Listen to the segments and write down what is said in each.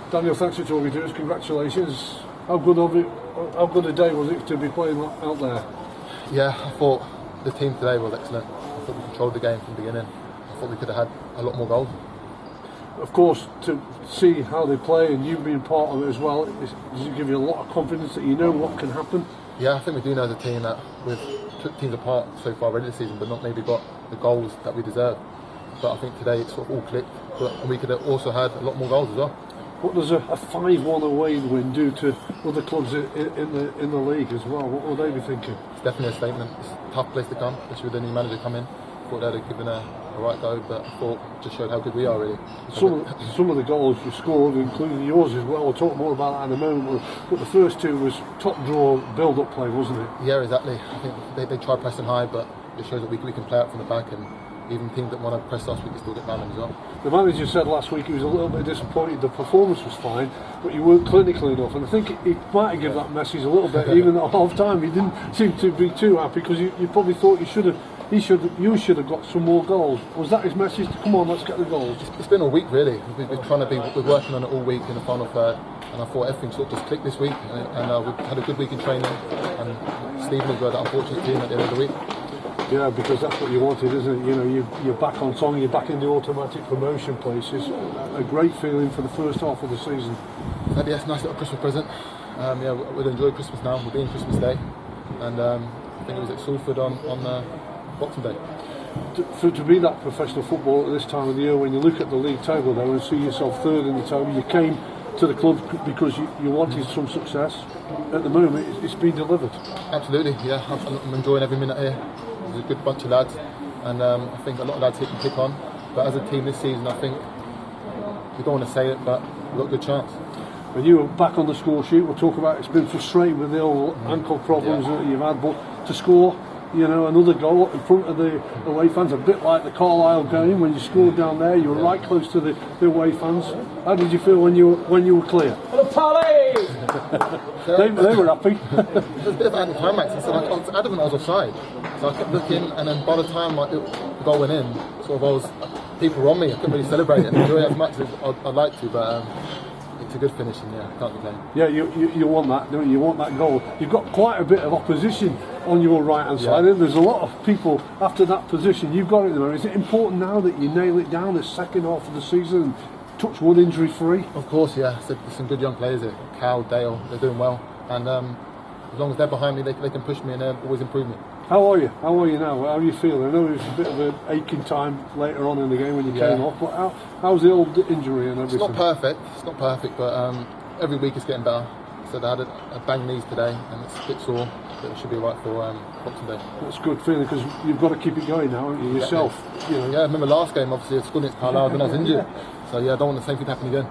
Daniel, thanks for talking to us. Congratulations. How good a day was it to be playing out there? Yeah, I thought the team today was excellent. I thought we controlled the game from the beginning. I thought we could have had a lot more goals. Of course, to see how they play and you being part of it as well, does it give you a lot of confidence that you know what can happen? Yeah, I think we do know as a team that we've took teams apart so far already this season, but not maybe got the goals that we deserve. But I think today it's sort of all clicked, but we could have also had a lot more goals as well. What does a 5-1 away win do to other clubs in the league as well? What will they be thinking? It's definitely a statement. It's a tough place to come, especially with the new manager come in. I thought they'd have given a right go, but I thought it just showed how good we are really. Some of the goals you scored, including yours as well, we'll talk more about that in a moment, but the first two was top draw build-up play, wasn't it? Yeah, exactly. I think they try pressing high, but it shows that we can play out from the back, and even teams that want to press us, we can still get round them as well. The manager said last week he was a little bit disappointed. The performance was fine, but you weren't clinical enough, and I think he might have given that message a little bit even at half time. He didn't seem to be too happy because you probably thought you should have got some more goals. Was that his message? Come on, let's get the goals. It's been a week really. We're working on it all week in the final third, and I thought everything sort of just clicked this week, and we've had a good week in training, and Stevenage were that unfortunate team at the end of the week. Yeah, because that's what you wanted, isn't it? You know, you're back on song, you're back in the automatic promotion places. A great feeling for the first half of the season. Maybe that's a nice little Christmas present. Yeah, we'll enjoy Christmas now. We'll be in Christmas Day, and I think it was at Salford on Boxing Day. To be that professional football at this time of the year, when you look at the league table though and see yourself third in the table, you came to the club because you wanted some success. At the moment, it's been delivered. Absolutely, yeah. I'm enjoying every minute here. There's a good bunch of lads, and I think a lot of lads hit and kick on. But as a team this season, I think we don't want to say it, but we've got a good chance. When you were back on the score sheet, we'll talk about it's been frustrating with the old ankle problems that you've had, but to score, you know, another goal in front of the away fans, a bit like the Carlisle game when you scored down there. You were right close to the away fans. How did you feel when you were clear? Hello, Polly! they were happy. It was a bit of an anticlimax. I was adamant I was offside, so I kept looking, and then by the time the goal went in, people were on me. I couldn't really celebrate it and enjoy it as much as I'd like to, but it's a good finish, and yeah, can't complain. Yeah, you want that, don't you? You want that goal. You've got quite a bit of opposition on your right-hand side. Yeah. There's a lot of people after that position. You've got it there. Is it important now that you nail it down the second half of the season and touch wood injury-free? Of course, yeah. There's some good young players here. Cal, Dale, they're doing well, and as long as they're behind me, they can push me, and they're always improving. How are you? How are you now? How are you feeling? I know it was a bit of an aching time later on in the game when you came off, but how's the old injury and everything? It's not perfect, but every week it's getting better. So I had a bang knees today, and it's a bit sore, but it should be right for Boxing Day. That's a good feeling because you've got to keep it going now, haven't you, yourself? You know. Yeah, I remember last game, obviously, I scored against Carlisle, then I was injured. So yeah, I don't want the same thing to happen again.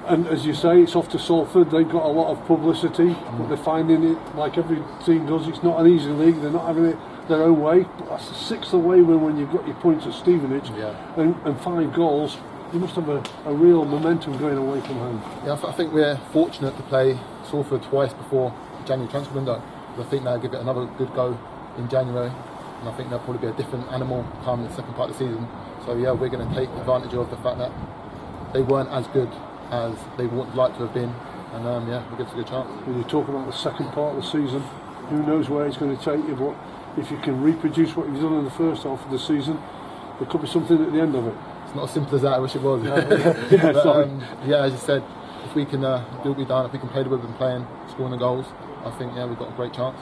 And as you say, it's off to Salford. They've got a lot of publicity, but they're finding it, like every team does, it's not an easy league. They're not having it their own way. But that's the sixth away win when you've got your points at Stevenage and 5 goals. You must have a real momentum going away from home. Yeah, I think we're fortunate to play Salford twice before the January transfer window. I think they'll give it another good go in January, and I think they'll probably be a different animal come the second part of the season. So yeah, we're going to take advantage of the fact that they weren't as good as they would like to have been, and we'll give us a good chance. When you talk about the second part of the season, who knows where it's going to take you, but if you can reproduce what you've done in the first half of the season, there could be something at the end of it. It's not as simple as that. I wish it was. As you said, if we can do what we've done, if we can play the way we've been playing, scoring the goals, I think we've got a great chance.